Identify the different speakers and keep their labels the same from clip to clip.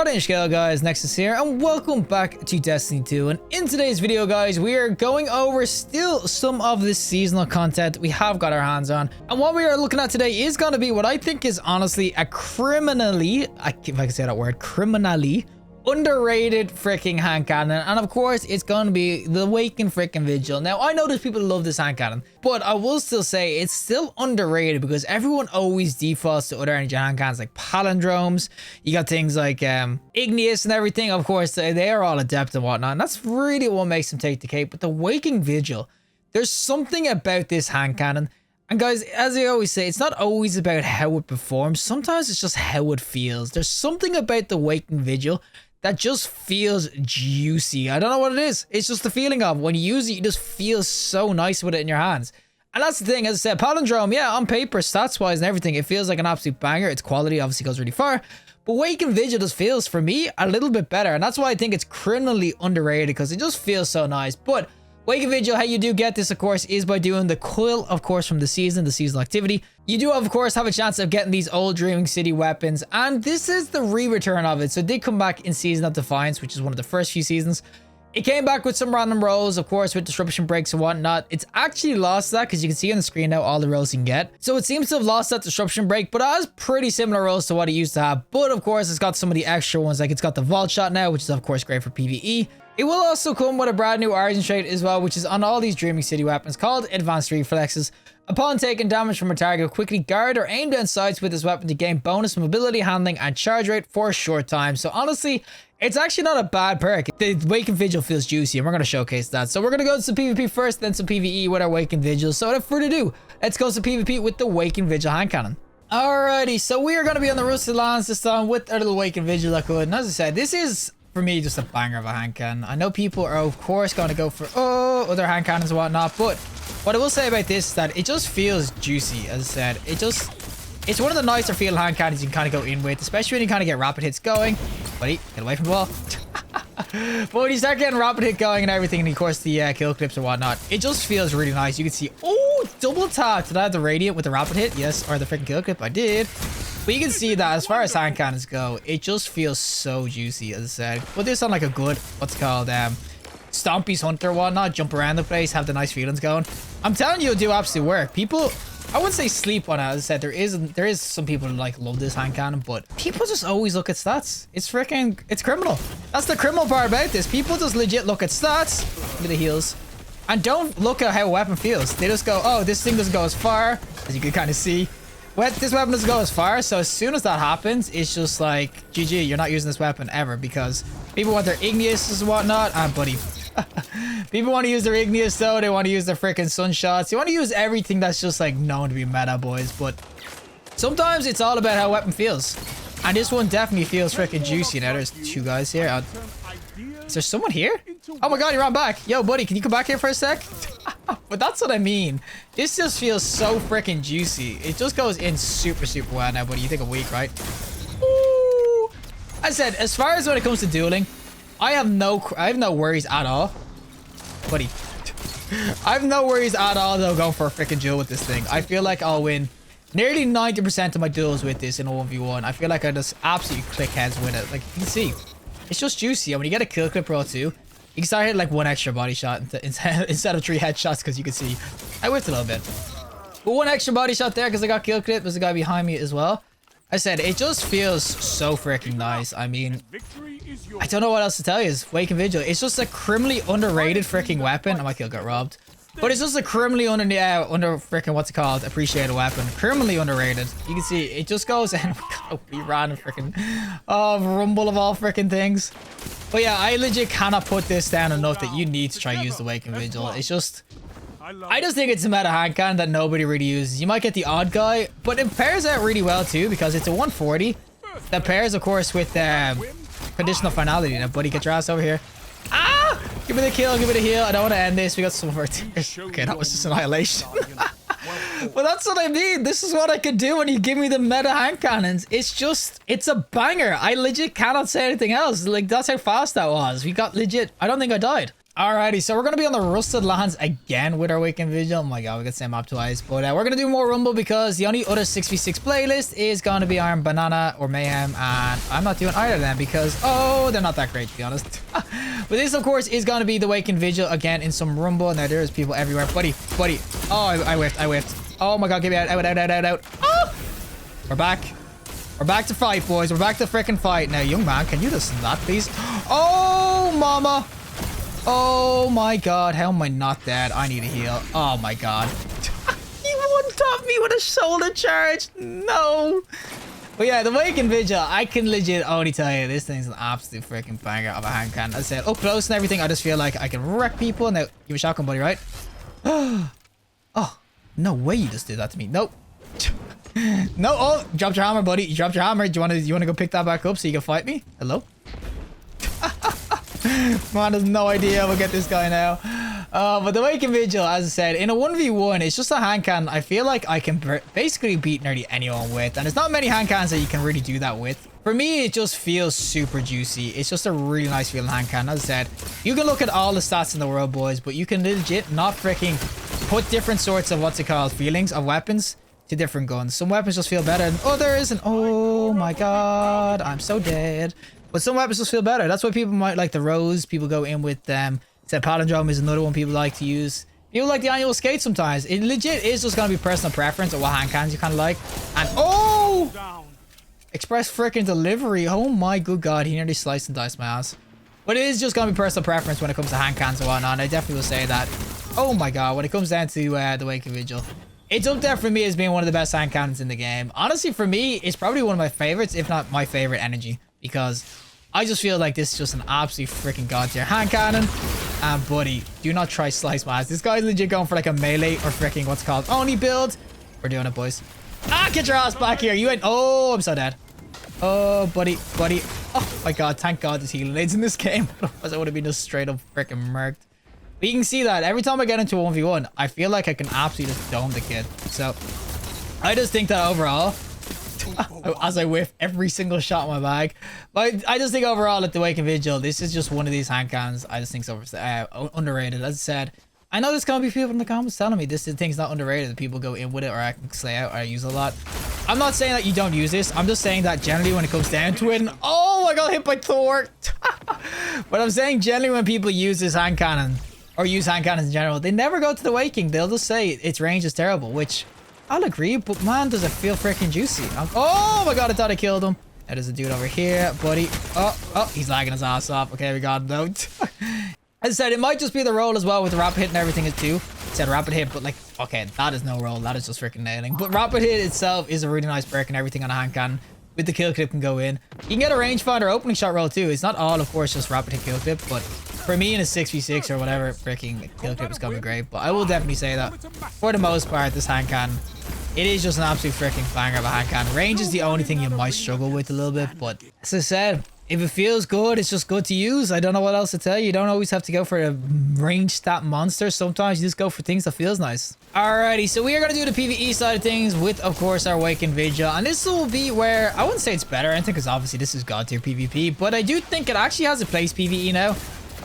Speaker 1: Howdy scale guys, Nexas here and welcome back to Destiny 2, and in today's video guys we are going over still some of the seasonal content we have got our hands on, and what we are looking at today is going to be what I think is honestly a criminally, if I can say that word, criminally underrated freaking hand cannon, and of course it's going to be the Waking freaking Vigil. Now I know there's people who love this hand cannon, but I will still say it's still underrated because everyone always defaults to other energy hand cannons like palindromes. You got things like igneous and everything. Of course they are all adept and whatnot, and that's really what makes them take the cake. But the Waking Vigil, there's something about this hand cannon. And guys, as I always say, it's not always about how it performs. Sometimes it's just how it feels. There's something about the Waking Vigil that just feels juicy. I don't know what it is. It's just the feeling of when you use it, you just feel so nice with it in your hands. And that's the thing, as I said, palindrome, yeah, on paper, stats-wise and everything, it feels like an absolute banger. Its quality obviously goes really far. But Waking Vigil just feels, for me, a little bit better. And that's why I think it's criminally underrated, because it just feels so nice. But Waking Vigil, how you do get this, of course, is by doing the coil, of course, from the seasonal activity. You do, of course, have a chance of getting these old Dreaming City weapons, and this is the re-return of it. So it did come back in Season of Defiance, which is one of the first few seasons. It came back with some random rolls, of course, with disruption breaks and whatnot. It's actually lost that, because you can see on the screen now all the rolls you can get. So it seems to have lost that disruption break, but it has pretty similar rolls to what it used to have. But of course, it's got some of the extra ones, like it's got the vault shot now, which is of course great for PvE. It will also come with a brand new origin trait as well, which is on all these Dreaming City weapons, called Advanced Reflexes. Upon taking damage from a target, quickly guard or aim down sights with this weapon to gain bonus mobility, handling, and charge rate for a short time. So honestly, it's actually not a bad perk. The Waking Vigil feels juicy, and we're going to showcase that. So we're going to go to some PvP first, then some PvE with our Waking Vigil. So without further ado, let's go to PvP with the Waking Vigil hand cannon. Alrighty, so we are going to be on the Rusted Lands this time with our little Waking Vigil. And as I said, this is, for me, just a banger of a hand cannon. I know people are, of course, going to go for other hand cannons and whatnot, but what I will say about this is that it just feels juicy. As I said, it's one of the nicer feeling hand cannons you can kind of go in with, especially when you kind of get rapid hits going. Buddy, get away from the wall. But when you start getting rapid hit going and everything, and of course the kill clips and whatnot, it just feels really nice. You can see, oh, double tap. Did I have the radiant with the rapid hit? Yes, or the freaking kill clip? I did. But you can see that as far as hand cannons go, it just feels so juicy, as I said. Put this on like a good, what's it called, Stompy's Hunter, whatnot, jump around the place, have the nice feelings going. I'm telling you, it'll do absolute work. People, I wouldn't say sleep on it. As I said, there is some people who like love this hand cannon, but people just always look at stats. It's criminal. That's the criminal part about this. People just legit look at stats, look at the heals, and don't look at how a weapon feels. They just go, oh, this thing doesn't go as far, as you can kind of see. This weapon doesn't go as far, so as soon as that happens, it's just like, GG, you're not using this weapon ever, because people want their igneous and whatnot, and buddy. People want to use their igneous though, they want to use their freaking sun shots. You want to use everything that's just like known to be meta, boys, but sometimes it's all about how a weapon feels. And this one definitely feels freaking juicy. Now there's two guys here. Is there someone here? Oh my god, he ran back. Yo, buddy, can you come back here for a sec? But that's what I mean. This just feels so freaking juicy. It just goes in super well now, buddy. You think I'm weak, right? Ooh. I said, as far as when it comes to dueling, I have no worries at all. Buddy. I have no worries at all though going for a freaking duel with this thing. I feel like I'll win nearly 90% of my duels with this in a 1v1. I feel like I just absolutely click heads with it. Like, you can see, it's just juicy. And when you get a kill clip roll too, you can start hitting like one extra body shot instead of 3 headshots, because you can see I whiffed a little bit. But one extra body shot there because I got kill clip. There's a guy behind me as well. I said, it just feels so freaking nice. I mean, I don't know what else to tell you. It's Waking Vigil. It's just a criminally underrated freaking weapon. Oh, my kill got robbed. But it's just a criminally under freaking, what's it called? Appreciated weapon. Criminally underrated. You can see it just goes in. We ran a freaking rumble of all freaking things. But yeah, I legit cannot put this down enough that you need to try use the Waking Vigil. It's just, I just think it's a meta hand cannon that nobody really uses. You might get the odd guy, but it pairs out really well too, because it's a 140 that pairs, of course, with conditional finality. Now, buddy, get your ass over here. Ah! Give me the kill, give me the heal. I don't want to end this. We got some of our tears. Okay, that was just annihilation. But that's what I mean. This is what I could do when you give me the meta hand cannons. It's just, it's a banger. I legit cannot say anything else. Like, that's how fast that was. We got legit, I don't think I died. Alrighty, so we're going to be on the Rusted Lands again with our Waking Vigil. Oh my god, we got the same map twice. But we're going to do more Rumble because the only other 6v6 playlist is going to be Iron Banana or Mayhem. And I'm not doing either of them because, oh, they're not that great to be honest. But this, of course, is going to be the Waking Vigil again in some Rumble. Now, there's people everywhere. Buddy. Oh, I whiffed. Oh my god, get me out. Out. Oh! We're back. We're back to fight, boys. We're back to freaking fight. Now, young man, can you just not, please? Oh, mama. Oh my god, how am I not dead? I need a heal. Oh my god. He one-tapped me with a shoulder charge. No. But yeah, the Waking Vigil, I can legit only tell you, this thing's an absolute freaking banger of a hand cannon. As I said, up close and everything, I just feel like I can wreck people. Now, give a shotgun, buddy, right? Oh, no way you just did that to me. Nope. No, oh, you dropped your hammer, buddy. You dropped your hammer. Do you want to go pick that back up so you can fight me? Hello? Man has no idea we'll get this guy now. But the Waking Vigil, as I said, in a 1v1, it's just a hand cannon I feel like I can basically beat nearly anyone with. And there's not many hand cannons that you can really do that with. For me, it just feels super juicy. It's just a really nice feeling hand cannon. As I said, you can look at all the stats in the world, boys, but you can legit not freaking put different sorts of feelings of weapons to different guns. Some weapons just feel better than others. And oh my god, I'm so dead. But some weapons just feel better. That's why people might like the Rose. People go in with them. Said Palindrome is another one people like to use. People like the Annual Skate sometimes. It legit is just going to be personal preference of what hand cannons you kind of like. And oh! Express freaking delivery. Oh my good god. He nearly sliced and diced my ass. But it is just going to be personal preference when it comes to hand cannons and whatnot. I definitely will say that. Oh my god. When it comes down to the Waking Vigil, it's up there for me as being one of the best hand cannons in the game. Honestly, for me, it's probably one of my favorites, if not my favorite energy. Because I just feel like this is just an absolute freaking god tier hand cannon. And buddy, do not try slice my ass. This guy's legit going for like a melee or freaking what's called only build. We're doing it, boys. Ah, get your ass back here. You ain't. Oh, I'm so dead. Oh, buddy. Oh my god, thank god there's healing aids in this game. Otherwise I would have been just straight up freaking murked. But you can see that every time I get into a 1v1, I feel like I can absolutely just dome the kid. So I just think that overall, as I whiff every single shot in my bag. But I just think overall at the Waking Vigil, this is just one of these hand cannons I just think is underrated. As I said, I know there's going to be people in the comments telling me this thing's not underrated. People go in with it or I can slay out or I use a lot. I'm not saying that you don't use this. I'm just saying that generally when it comes down to it, and oh, I got hit by Thor. But I'm saying generally when people use this hand cannon or use hand cannons in general, they never go to the Waking. They'll just say its range is terrible, which I'll agree, but man, does it feel freaking juicy. Oh my god, I thought I killed him. Now there's a dude over here, buddy. Oh, he's lagging his ass off. Okay, we got him out. As I said, it might just be the roll as well with the rapid hit and everything is too. I said rapid hit, but like, okay, that is no roll. That is just freaking nailing. But rapid hit itself is a really nice perk and everything on a hand cannon. With the kill clip can go in. You can get a rangefinder opening shot roll too. It's not all, of course, just rapid hit kill clip, but for me in a 6v6 or whatever, freaking kill clip is gonna be great. But I will definitely say that for the most part, this hand cannon, it is just an absolute freaking banger of a hand cannon. Range is the only thing you might struggle with a little bit, but as I said, if it feels good, it's just good to use. I don't know what else to tell you. You don't always have to go for a range stat monster. Sometimes you just go for things that feels nice. Alrighty, so we are going to do the PvE side of things with, of course, our Waking Vigil. And this will be where, I wouldn't say it's better, I think, because obviously this is god tier PvP, but I do think it actually has a place PvE now.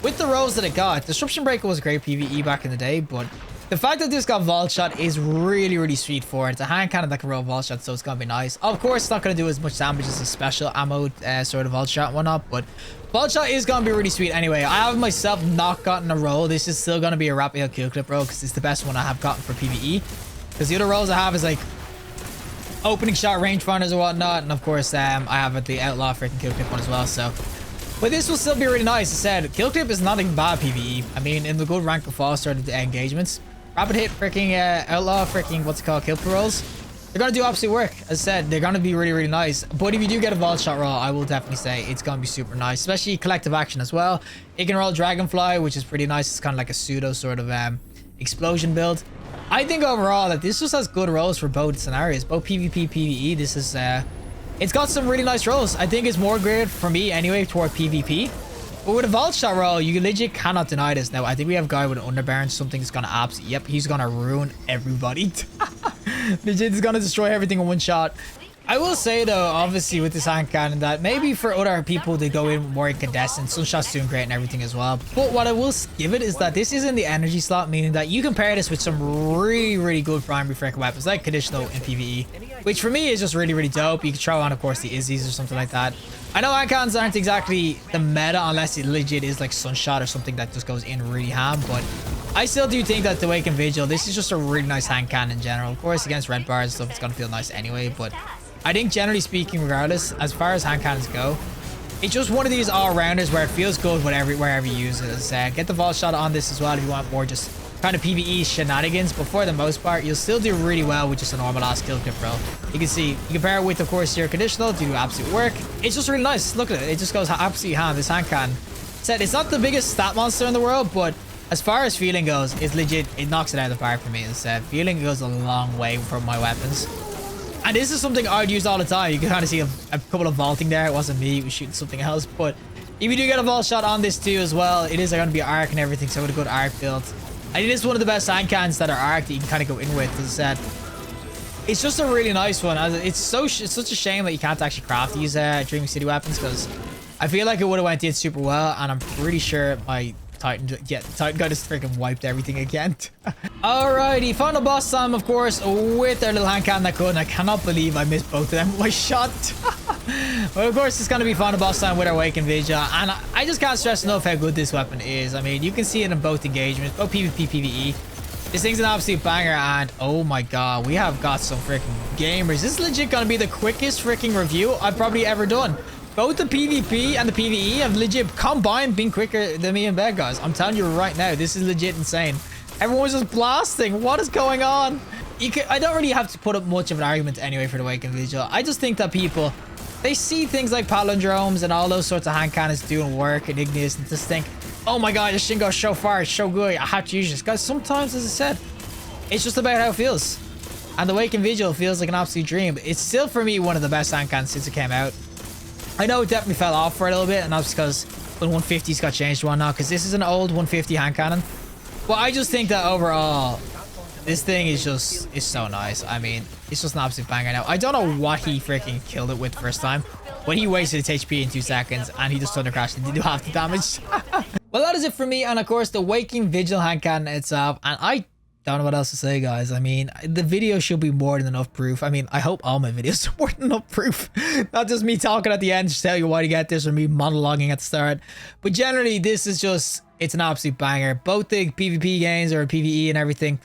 Speaker 1: With the rolls that it got, Disruption Breaker was great PvE back in the day, but the fact that this got Vault Shot is really, really sweet for it. It's a hand cannon that can roll Vault Shot, so it's going to be nice. Of course, it's not going to do as much damage as a special ammo sort of Vault Shot and whatnot, but Vault Shot is going to be really sweet anyway. I have myself not gotten a roll. This is still going to be a rapid heal kill clip roll because it's the best one I have gotten for PvE. Because the other rolls I have is like opening shot, rangefinders or whatnot, and of course, I have the Outlaw freaking kill clip one as well, so. But this will still be really nice. I said, kill clip is not even bad PvE. I mean, in the good rank of fall started engagements, rapid hit freaking Outlaw freaking what's it called, kill clip rolls, they're gonna do absolute work. As I said, they're gonna be really, really nice. But if you do get a Vault Shot roll, I will definitely say it's gonna be super nice, especially collective action as well. It can roll Dragonfly, which is pretty nice. It's kind of like a pseudo sort of explosion build. I think overall that this just has good rolls for both scenarios, both PvP, PvE. This is it's got some really nice rolls. I think it's more geared for me anyway toward PvP. But with a Vault Shot roll, you legit cannot deny this. Now, I think we have a guy with an Underbaron. Something's gonna absolutely, yep, he's gonna ruin everybody. Legit is gonna destroy everything in one shot. I will say though, obviously with this hand cannon, that maybe for other people to go in more incandescent, Sunshot's doing great and everything as well. But what I will give it is that this is in the energy slot, meaning that you can pair this with some really good primary freaking weapons like conditional and PvE, which for me is just really dope. You can throw on, of course, the Izzies or something like that. I know hand cannons aren't exactly the meta unless it legit is like Sunshot or something that just goes in really ham, but I still do think that the Waking Vigil, this is just a really nice hand cannon in general. Of course, against red bars and stuff, it's gonna feel nice anyway, but I think generally speaking, regardless, as far as hand cannons go, it's just one of these all-rounders where it feels good wherever you use it. Get the vault shot on this as well if you want more just kind of PvE shenanigans, but for the most part, you'll still do really well with just a normal ass kill clip, bro. You can see, you compare it with, of course, your conditional, do absolute work. It's just really nice. Look at it. It just goes absolutely ham. This hand cannon. Said it's not the biggest stat monster in the world, but as far as feeling goes, it's legit. It knocks it out of the park for me. As said, feeling goes a long way from my weapons. And this is something I'd use all the time. You can kind of see a couple of vaulting there. It wasn't me. It was shooting something else. But if you do get a vault shot on this too as well, it is going to be arc and everything. So with a good arc build. I think this is one of the best hand cannons that are arc that you can kind of go in with. As I said, it's just a really nice one. It's such a shame that you can't actually craft these Dreaming City weapons, because I feel like it would have went in super well. And I'm pretty sure my Titan guy just freaking wiped everything again. Alrighty, final boss time, of course, with their little hand cannon that could, and I cannot believe I missed both of them with my shot. But of course, it's going to be final boss time with our Waking Vigil, and I just can't stress enough how good this weapon is. I mean, you can see it in both engagements, both PvP, PvE. This thing's an absolute banger, and oh my god, we have got some freaking gamers. This is legit going to be the quickest freaking review I've probably ever done. Both the PvP and the PvE have legit combined been quicker than me and Bed, guys. I'm telling you right now, this is legit insane. Everyone's just blasting. What is going on? I don't really have to put up much of an argument anyway for the Waking Vigil. I just think that people, they see things like palindromes and all those sorts of hand cannons doing work in Igneous and just think, oh my god, this thing goes so far, it's so good, I have to use this. Guys, sometimes, as I said, it's just about how it feels. And the Waking Vigil feels like an absolute dream. It's still, for me, one of the best hand cannons since it came out. I know it definitely fell off for a little bit, and that's because when 150s got changed to one now, because this is an old 150 hand cannon. But I just think that overall, this thing is so nice. I mean, it's just an absolute banger now. I don't know what he freaking killed it with first time, but he wasted its HP in 2 seconds, and he just thunder crashed and didn't do half the damage. Well, that is it for me, and of course, the Waking Vigil hand cannon itself, and I don't know what else to say, guys. I mean, the video should be more than enough proof. I mean, I hope all my videos are more than enough proof. Not just me talking at the end to tell you why to get this, or me monologuing at the start. But generally, this is just, it's an absolute banger. Both the PvP games or PvE and everything.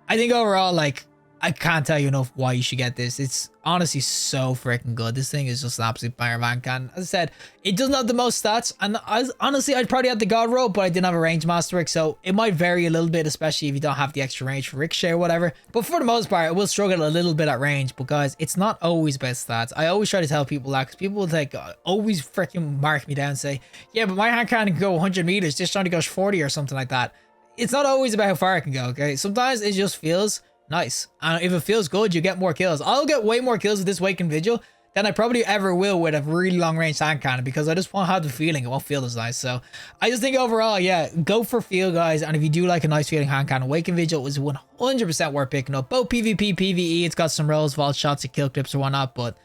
Speaker 1: I think overall, like, I can't tell you enough why you should get this. It's honestly so freaking good. This thing is just an absolute banger, man. As I said, it doesn't have the most stats, and honestly, I'd probably have the God roll, but I didn't have a range master Rick, so it might vary a little bit, especially if you don't have the extra range for Ricochet or whatever. But for the most part, it will struggle a little bit at range. But guys, it's not always best stats. I always try to tell people that, because people will like always freaking mark me down and say, yeah, but my hand cannon can go 100 meters, this trying to go 40 or something like that. It's not always about how far it can go. Okay, sometimes it just feels nice, and if it feels good, you get more kills. I'll get way more kills with this Waking Vigil than I probably ever will with a really long range hand cannon, because I just won't have the feeling. It won't feel as nice. So I just think overall, yeah, go for feel, guys. And if you do like a nice feeling hand cannon, Waking Vigil is 100% worth picking up. Both PvP, PvE, it's got some rolls, vault shots, and kill clips or whatnot, but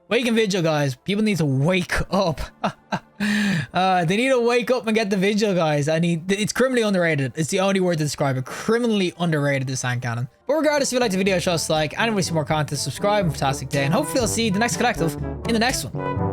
Speaker 1: Waking Vigil, guys, people need to wake up. They need to wake up and get the Vigil, guys. It's criminally underrated. It's the only word to describe it. Criminally underrated, this hand cannon. But regardless, if you like the video, show us a like. And if you want to see more content, subscribe. Have a fantastic day. And hopefully I'll see the next collective in the next one.